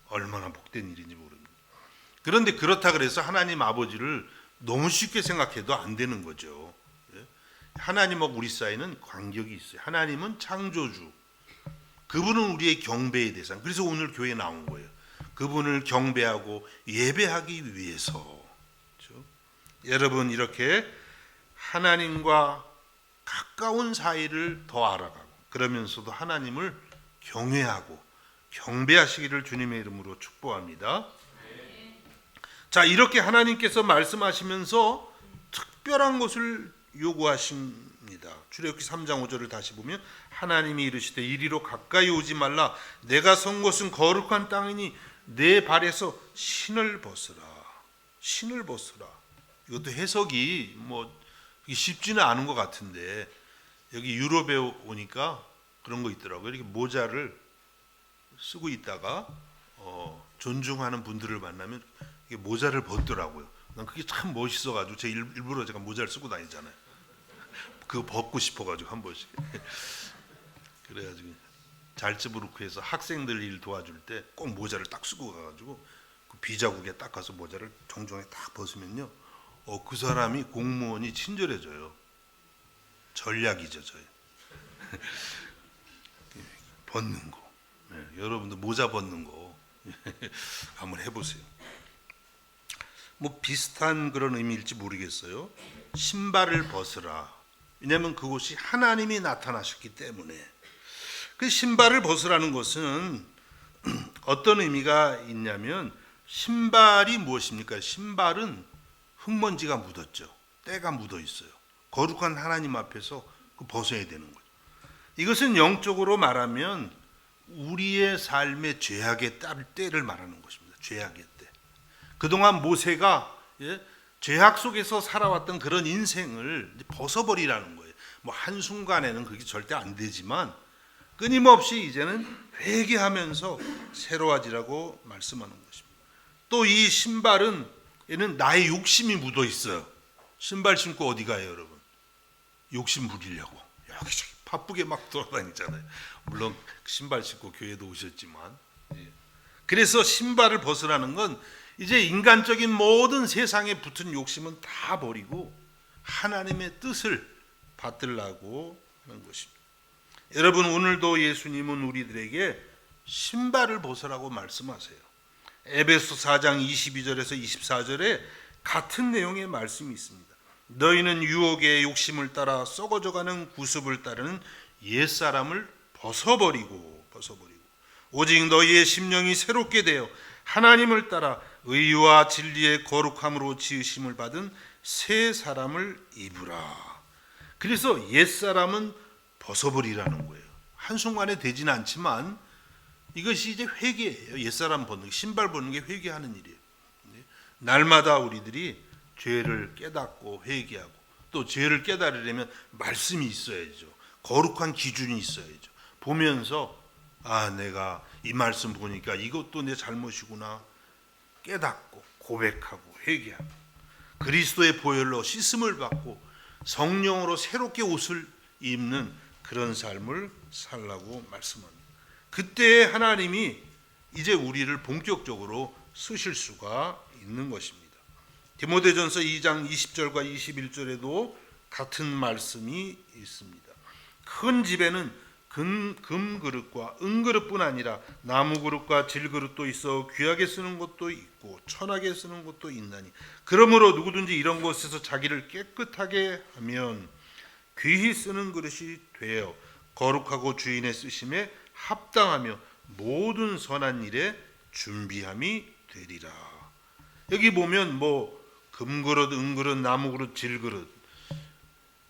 얼마나 복된 일인지 모릅니다. 그런데 그렇다 그래서 하나님 아버지를 너무 쉽게 생각해도 안 되는 거죠. 하나님하고 우리 사이는 간격이 있어요. 하나님은 창조주, 그분은 우리의 경배의 대상. 그래서 오늘 교회에 나온 거예요. 그분을 경배하고 예배하기 위해서. 그렇죠? 여러분 이렇게 하나님과 가까운 사이를 더 알아가고 그러면서도 하나님을 경외하고 경배하시기를 주님의 이름으로 축복합니다. 자, 이렇게 하나님께서 말씀하시면서 특별한 것을 요구하십니다. 출애굽기 3장 5절을 다시 보면 하나님이 이르시되 이리로 가까이 오지 말라. 내가 선 곳은 거룩한 땅이니 내 발에서 신을 벗으라. 신을 벗으라. 이것도 해석이 뭐 쉽지는 않은 것 같은데, 여기 유럽에 오니까 그런 거 있더라고요. 이렇게 모자를 쓰고 있다가 존중하는 분들을 만나면 이게 모자를 벗더라고요. 난 그게 참 멋있어가지고 일부러 제가 모자를 쓰고 다니잖아요. 그거 벗고 싶어가지고 한 번씩. 그래가지고 잘츠부르크에서 학생들 일 도와줄 때 꼭 모자를 딱 쓰고 가가지고 그 비자국에 딱 가서 모자를 정중하게 딱 벗으면요, 그 사람이 공무원이 친절해져요. 전략이죠, 저희. 벗는 거. 여러분도 모자 벗는 거 한번 해보세요. 뭐 비슷한 그런 의미일지 모르겠어요. 신발을 벗으라. 왜냐하면 그곳이 하나님이 나타나셨기 때문에. 그 신발을 벗으라는 것은 어떤 의미가 있냐면, 신발이 무엇입니까? 신발은 흙먼지가 묻었죠. 때가 묻어 있어요. 거룩한 하나님 앞에서 그 벗어야 되는 거죠. 이것은 영적으로 말하면 우리의 삶의 죄악의 때를 말하는 것입니다. 죄악의 때. 그동안 모세가 죄악 속에서 살아왔던 그런 인생을 벗어버리라는 거예요. 뭐 한순간에는 그게 절대 안 되지만 끊임없이 이제는 회개하면서 새로워지라고 말씀하는 것입니다. 또 이 신발은 얘는 나의 욕심이 묻어 있어요. 신발 신고 어디 가요, 여러분? 욕심 부리려고 여기저기 바쁘게 막 돌아다니잖아요. 물론 신발 신고 교회도 오셨지만, 그래서 신발을 벗으라는 건 이제 인간적인 모든 세상에 붙은 욕심은 다 버리고 하나님의 뜻을 받들라고 하는 것입니다. 여러분, 오늘도 예수님은 우리들에게 신발을 벗으라고 말씀하세요. 에베소 4장 22절에서 24절에 같은 내용의 말씀이 있습니다. 너희는 유혹의 욕심을 따라 썩어져가는 구습을 따르는 옛사람을 벗어버리고 오직 너희의 심령이 새롭게 되어 하나님을 따라 의와 진리의 거룩함으로 지으심을 받은 새 사람을 입으라. 그래서 옛사람은 벗어버리라는 거예요. 한순간에 되지는 않지만 이것이 이제 회개예요. 옛사람 벗는, 신발 벗는 게 회개하는 일이에요. 날마다 우리들이 죄를 깨닫고 회개하고, 또 죄를 깨달으려면 말씀이 있어야죠. 거룩한 기준이 있어야죠. 보면서 내가 이 말씀 보니까 이것도 내 잘못이구나 깨닫고 고백하고 회개하고, 그리스도의 보혈로 씻음을 받고 성령으로 새롭게 옷을 입는 그런 삶을 살라고 말씀합니다. 그때 하나님이 이제 우리를 본격적으로 쓰실 수가 있는 것입니다. 디모데전서 2장 20절과 21절에도 같은 말씀이 있습니다. 큰 집에는 금그릇과 은그릇뿐 아니라 나무그릇과 질그릇도 있어 귀하게 쓰는 것도 있고 천하게 쓰는 것도 있나니, 그러므로 누구든지 이런 것에서 자기를 깨끗하게 하면 귀히 쓰는 그릇이 되어 거룩하고 주인의 쓰심에 합당하며 모든 선한 일에 준비함이 되리라. 여기 보면 뭐 금그릇, 은그릇, 나무그릇, 질그릇,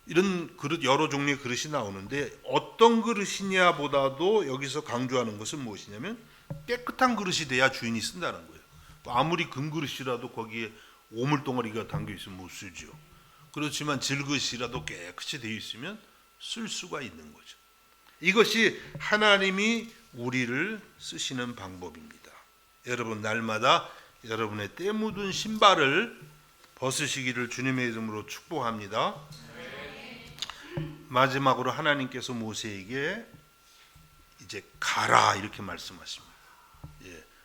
이런 그릇, 여러 종류의 그릇이 나오는데 어떤 그릇이냐 보다도 여기서 강조하는 것은 무엇이냐면 깨끗한 그릇이 돼야 주인이 쓴다는 거예요. 아무리 금그릇이라도 거기에 오물덩어리가 담겨 있으면 못 쓰죠. 그렇지만 질그릇이라도 깨끗이 되어 있으면 쓸 수가 있는 거죠. 이것이 하나님이 우리를 쓰시는 방법입니다. 여러분, 날마다 여러분의 때 묻은 신발을 벗으시기를 주님의 이름으로 축복합니다. 마지막으로 하나님께서 모세에게 이제 가라 이렇게 말씀하십니다.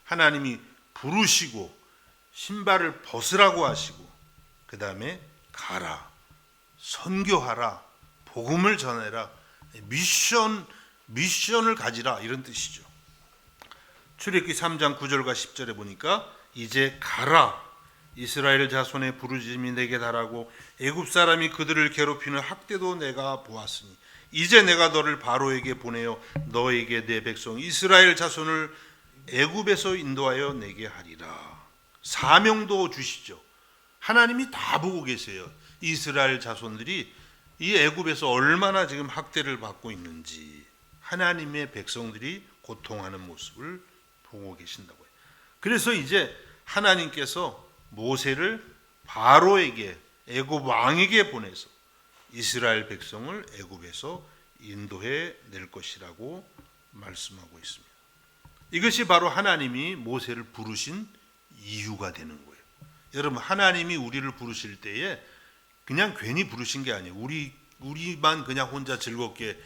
하나님이 부르시고 신발을 벗으라고 하시고 그 다음에 가라, 선교하라, 복음을 전해라, 미션을 가지라, 이런 뜻이죠. 출애굽기 3장 9절과 10절에 보니까 이제 가라, 이스라엘 자손의 부르짖음이 내게 달하고 애굽 사람이 그들을 괴롭히는 학대도 내가 보았으니 이제 내가 너를 바로에게 보내어 너에게 내 백성 이스라엘 자손을 애굽에서 인도하여 내게 하리라. 사명도 주시죠. 하나님이 다 보고 계세요. 이스라엘 자손들이 이 애굽에서 얼마나 지금 학대를 받고 있는지, 하나님의 백성들이 고통하는 모습을 보고 계신다고요. 그래서 이제 하나님께서 모세를 바로에게, 애굽 왕에게 보내서 이스라엘 백성을 애굽에서 인도해 낼 것이라고 말씀하고 있습니다. 이것이 바로 하나님이 모세를 부르신 이유가 되는 거예요. 여러분, 하나님이 우리를 부르실 때에 그냥 괜히 부르신 게 아니에요. 우리만 그냥 혼자 즐겁게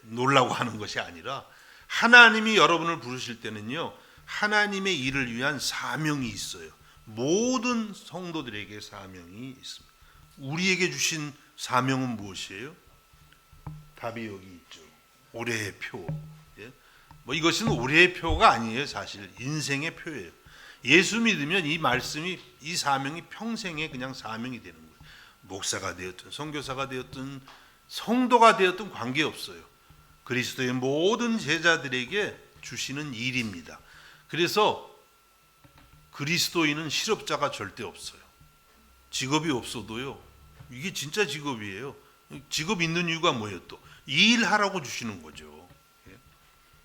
놀라고 하는 것이 아니라 하나님이 여러분을 부르실 때는요, 하나님의 일을 위한 사명이 있어요. 모든 성도들에게 사명이 있습니다. 우리에게 주신 사명은 무엇이에요? 답이 여기 있죠. 올해의 표. 뭐 이것은 올해의 표가 아니에요. 사실 인생의 표예요. 예수 믿으면 이 말씀이, 이 사명이 평생의 그냥 사명이 되는 거예요. 목사가 되었든 선교사가 되었든 성도가 되었든 관계없어요. 그리스도의 모든 제자들에게 주시는 일입니다. 그래서 그리스도인은 실업자가 절대 없어요. 직업이 없어도요, 이게 진짜 직업이에요. 직업 있는 이유가 뭐예요? 또 일하라고 주시는 거죠.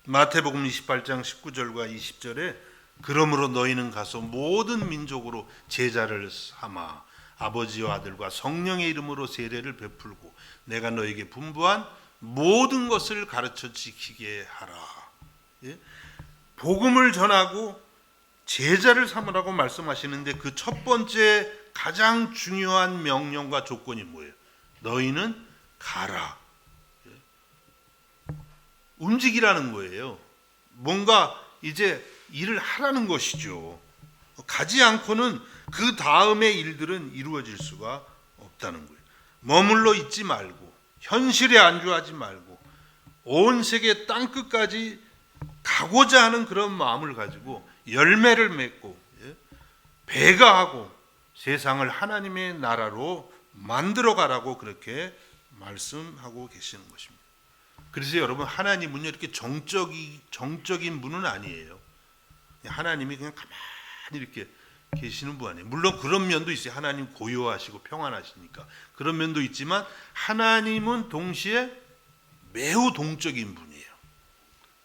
마태복음 28장 19절과 20절에 그러므로 너희는 가서 모든 민족으로 제자를 삼아 아버지와 아들과 성령의 이름으로 세례를 베풀고 내가 너에게 분부한 모든 것을 가르쳐 지키게 하라. 예? 복음을 전하고 제자를 삼으라고 말씀하시는데 그 첫 번째 가장 중요한 명령과 조건이 뭐예요? 너희는 가라. 움직이라는 거예요. 뭔가 이제 일을 하라는 것이죠. 가지 않고는 그 다음의 일들은 이루어질 수가 없다는 거예요. 머물러 있지 말고 현실에 안주하지 말고 온 세계 땅끝까지 가고자 하는 그런 마음을 가지고 열매를 맺고 배가하고 세상을 하나님의 나라로 만들어 가라고 그렇게 말씀하고 계시는 것입니다. 그래서 여러분, 하나님은요 이렇게 정적인 분은 아니에요. 하나님이 그냥 가만히 이렇게 계시는 분 아니에요. 물론 그런 면도 있어요. 하나님 고요하시고 평안하시니까 그런 면도 있지만 하나님은 동시에 매우 동적인 분이에요.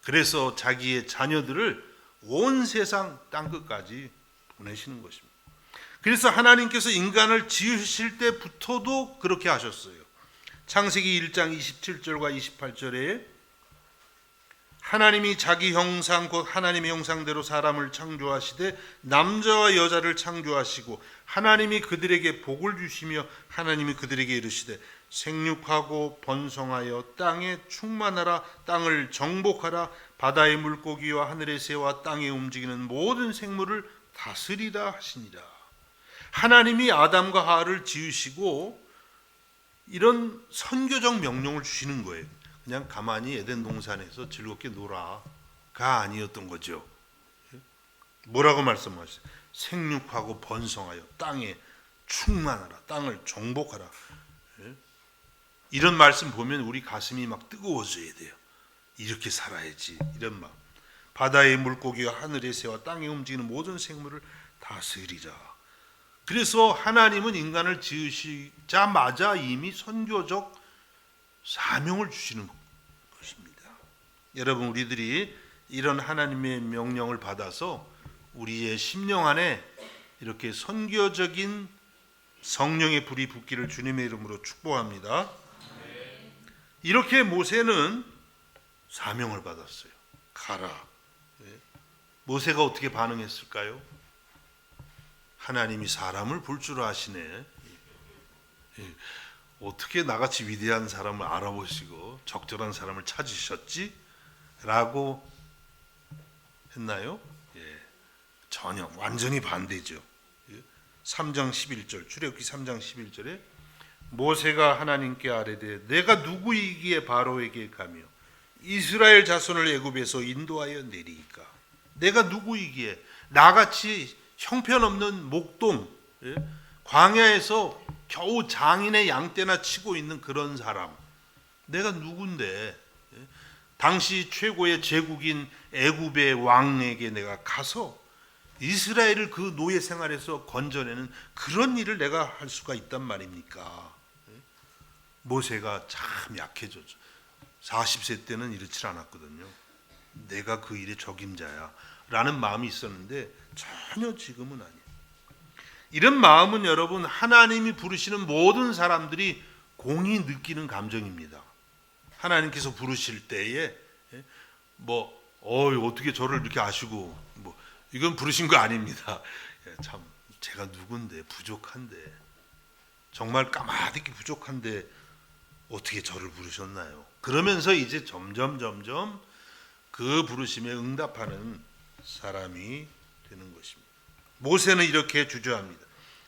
그래서 자기의 자녀들을 온 세상 땅끝까지 보내시는 것입니다. 그래서 하나님께서 인간을 지으실 때부터도 그렇게 하셨어요. 창세기 1장 27절과 28절에 하나님이 자기 형상 곧 하나님의 형상대로 사람을 창조하시되 남자와 여자를 창조하시고 하나님이 그들에게 복을 주시며 하나님이 그들에게 이르시되 생육하고 번성하여 땅에 충만하라 땅을 정복하라 바다의 물고기와 하늘의 새와 땅에 움직이는 모든 생물을 다스리라 하시니라. 하나님이 아담과 하와를 지으시고 이런 선교적 명령을 주시는 거예요. 그냥 가만히 에덴 동산에서 즐겁게 놀아가 아니었던 거죠. 뭐라고 말씀하셨어요? 생육하고 번성하여 땅에 충만하라 땅을 정복하라. 이런 말씀 보면 우리 가슴이 막 뜨거워져야 돼요. 이렇게 살아야지 이런 마음. 바다의 물고기와 하늘의 새와 땅에 움직이는 모든 생물을 다스리라. 그래서 하나님은 인간을 지으시자마자 이미 선교적 사명을 주시는 것입니다. 여러분, 우리들이 이런 하나님의 명령을 받아서 우리의 심령 안에 이렇게 선교적인 성령의 불이 붙기를 주님의 이름으로 축복합니다. 이렇게 모세는 사명을 받았어요. 가라. 모세가 어떻게 반응했을까요? 하나님이 사람을 볼 줄 아시네. 어떻게 나같이 위대한 사람을 알아보시고 적절한 사람을 찾으셨지? 라고 했나요? 전혀 완전히 반대죠. 3장 11절 출애굽기 3장 11절에 모세가 하나님께 아뢰되 내가 누구이기에 바로에게 가며 이스라엘 자손을 애굽에서 인도하여 내리이까. 내가 누구이기에 나같이 형편없는 목동 광야에서 겨우 장인의 양떼나 치고 있는 그런 사람, 내가 누군데 당시 최고의 제국인 애굽의 왕에게 내가 가서 이스라엘을 그 노예 생활에서 건져내는 그런 일을 내가 할 수가 있단 말입니까? 모세가 참 약해졌죠. 40세 때는 이렇지 않았거든요. 내가 그 일의 적임자야 라는 마음이 있었는데 전혀 지금은 아니에요. 이런 마음은 여러분, 하나님이 부르시는 모든 사람들이 공히 느끼는 감정입니다. 하나님께서 부르실 때에 어떻게 저를 이렇게 아시고 이건 부르신 거 아닙니다. 참 제가 누군데, 부족한데, 정말 까마득히 부족한데 어떻게 저를 부르셨나요? 그러면서 이제 점점 그 부르심에 응답하는 사람이 되는 것입니다. 모세는 이렇게 주저합니다.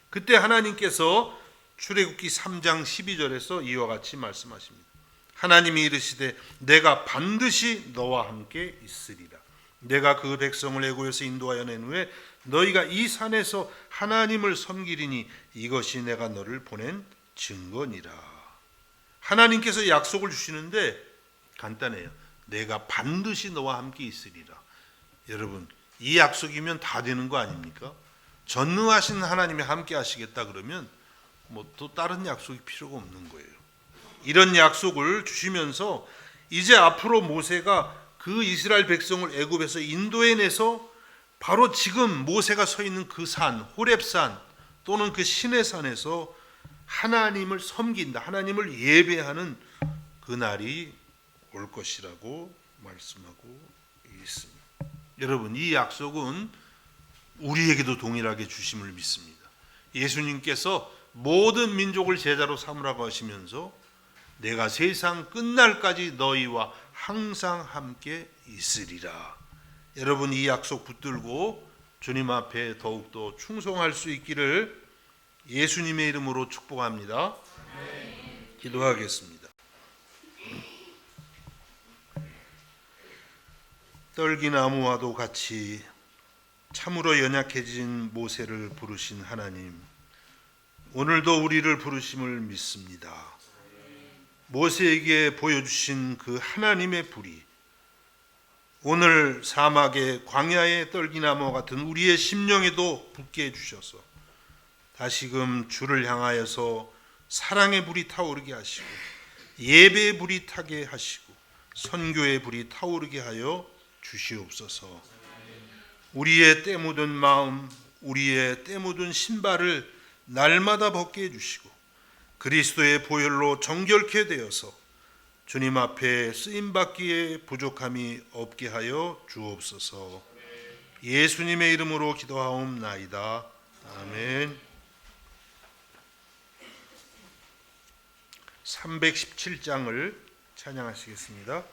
그때 하나님께서 출애굽기 3장 12절에서 이와 같이 말씀하십니다. 하나님이 이르시되 내가 반드시 너와 함께 있으리라. 내가 그 백성을 애굽에서 인도하여 낸 후에 너희가 이 산에서 하나님을 섬기리니 이것이 내가 너를 보낸 증거니라. 하나님께서 약속을 주시는데 간단해요. 내가 반드시 너와 함께 있으리라. 여러분, 이 약속이면 다 되는 거 아닙니까? 전능하신 하나님이 함께 하시겠다 그러면 또 다른 약속이 필요가 없는 거예요. 이런 약속을 주시면서 이제 앞으로 모세가 그 이스라엘 백성을 애굽에서 인도해내서 바로 지금 모세가 서 있는 그 산, 호렙산 또는 그 시내산에서 하나님을 섬긴다, 하나님을 예배하는 그 날이 올 것이라고 말씀하고 있습니다. 여러분, 이 약속은 우리에게도 동일하게 주심을 믿습니다. 예수님께서 모든 민족을 제자로 삼으라고 하시면서 내가 세상 끝날까지 너희와 항상 함께 있으리라. 여러분, 이 약속 붙들고 주님 앞에 더욱더 충성할 수 있기를 예수님의 이름으로 축복합니다. 기도하겠습니다. 떨기나무와도 같이 참으로 연약해진 모세를 부르신 하나님, 오늘도 우리를 부르심을 믿습니다. 모세에게 보여주신 그 하나님의 불이 오늘 사막의 광야의 떨기나무 같은 우리의 심령에도 붙게 해주셔서 다시금 주를 향하여서 사랑의 불이 타오르게 하시고 예배의 불이 타게 하시고 선교의 불이 타오르게 하여 주시옵소서. 우리의 때 묻은 마음, 우리의 때 묻은 신발을 날마다 벗게 해주시고 그리스도의 보혈로 정결케 되어서 주님 앞에 쓰임받기에 부족함이 없게 하여 주옵소서. 예수님의 이름으로 기도하옵나이다. 아멘. 317장을 찬양하시겠습니다.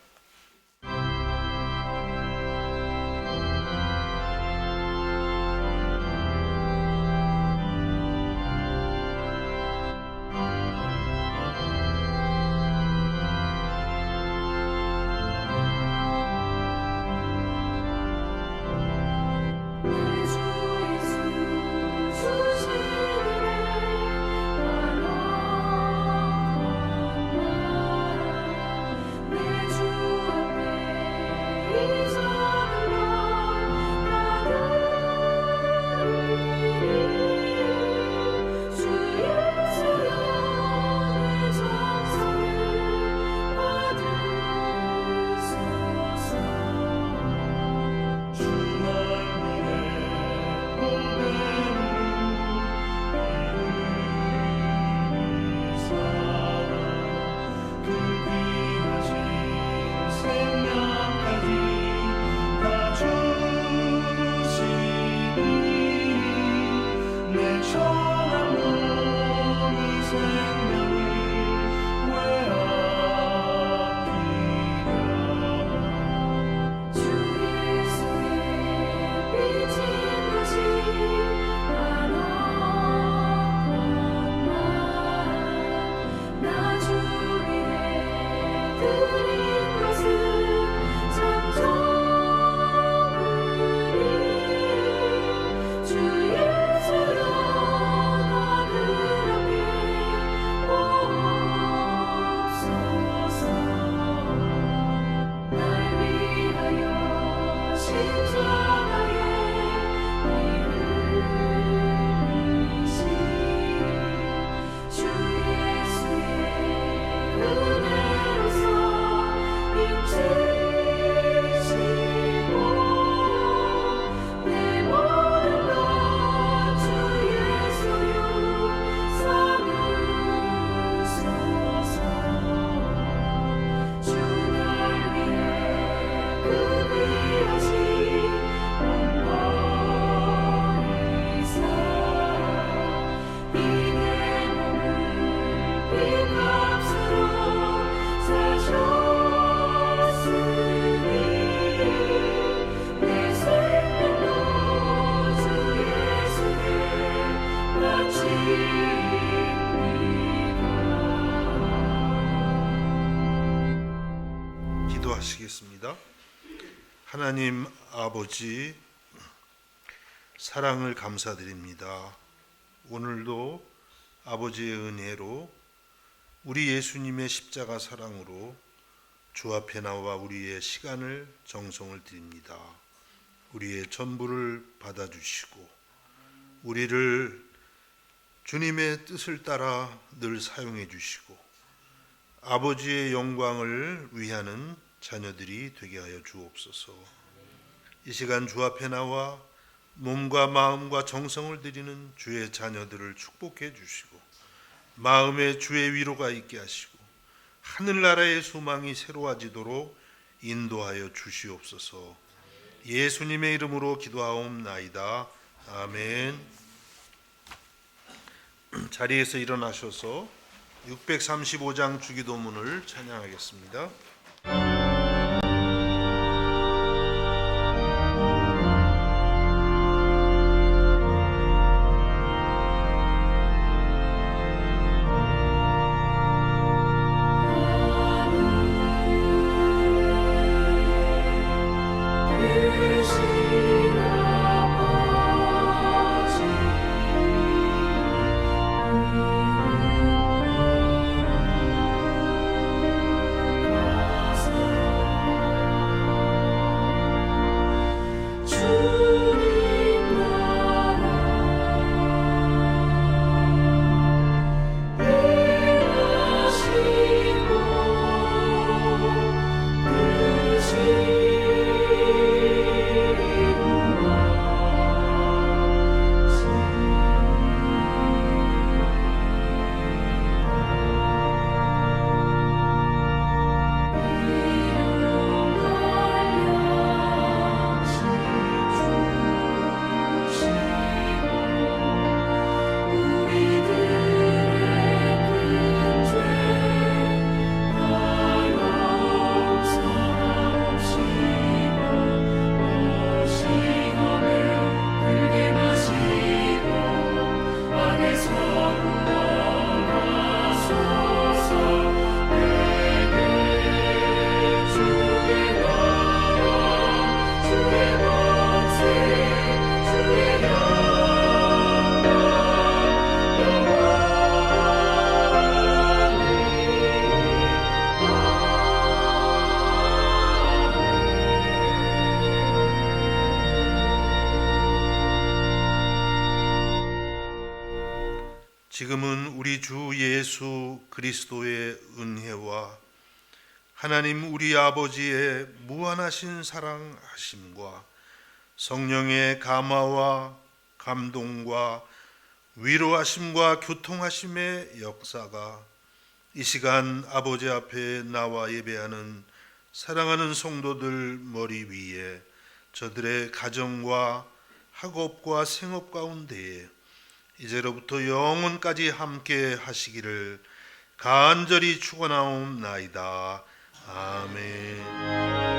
기도하시겠습니다. 하나님 아버지, 사랑을 감사드립니다. 오늘도 아버지의 은혜로 우리 예수님의 십자가 사랑으로 주 앞에 나와 우리의 시간을 정성을 드립니다. 우리의 전부를 받아주시고 우리를 주님의 뜻을 따라 늘 사용해 주시고 아버지의 영광을 위하는 자녀들이 되게 하여 주옵소서. 이 시간 주 앞에 나와 몸과 마음과 정성을 드리는 주의 자녀들을 축복해 주시고 마음에 주의 위로가 있게 하시고 하늘나라의 소망이 새로워지도록 인도하여 주시옵소서. 예수님의 이름으로 기도하옵나이다. 아멘. 자리에서 일어나셔서 635장 주기도문을 찬양하겠습니다. 지금은 우리 주 예수 그리스도의 은혜와 하나님 우리 아버지의 무한하신 사랑하심과 성령의 감화와 감동과 위로하심과 교통하심의 역사가 이 시간 아버지 앞에 나와 예배하는 사랑하는 성도들 머리 위에 저들의 가정과 학업과 생업 가운데에 이제로부터 영원까지 함께 하시기를 간절히 축원하옵나이다. 아멘.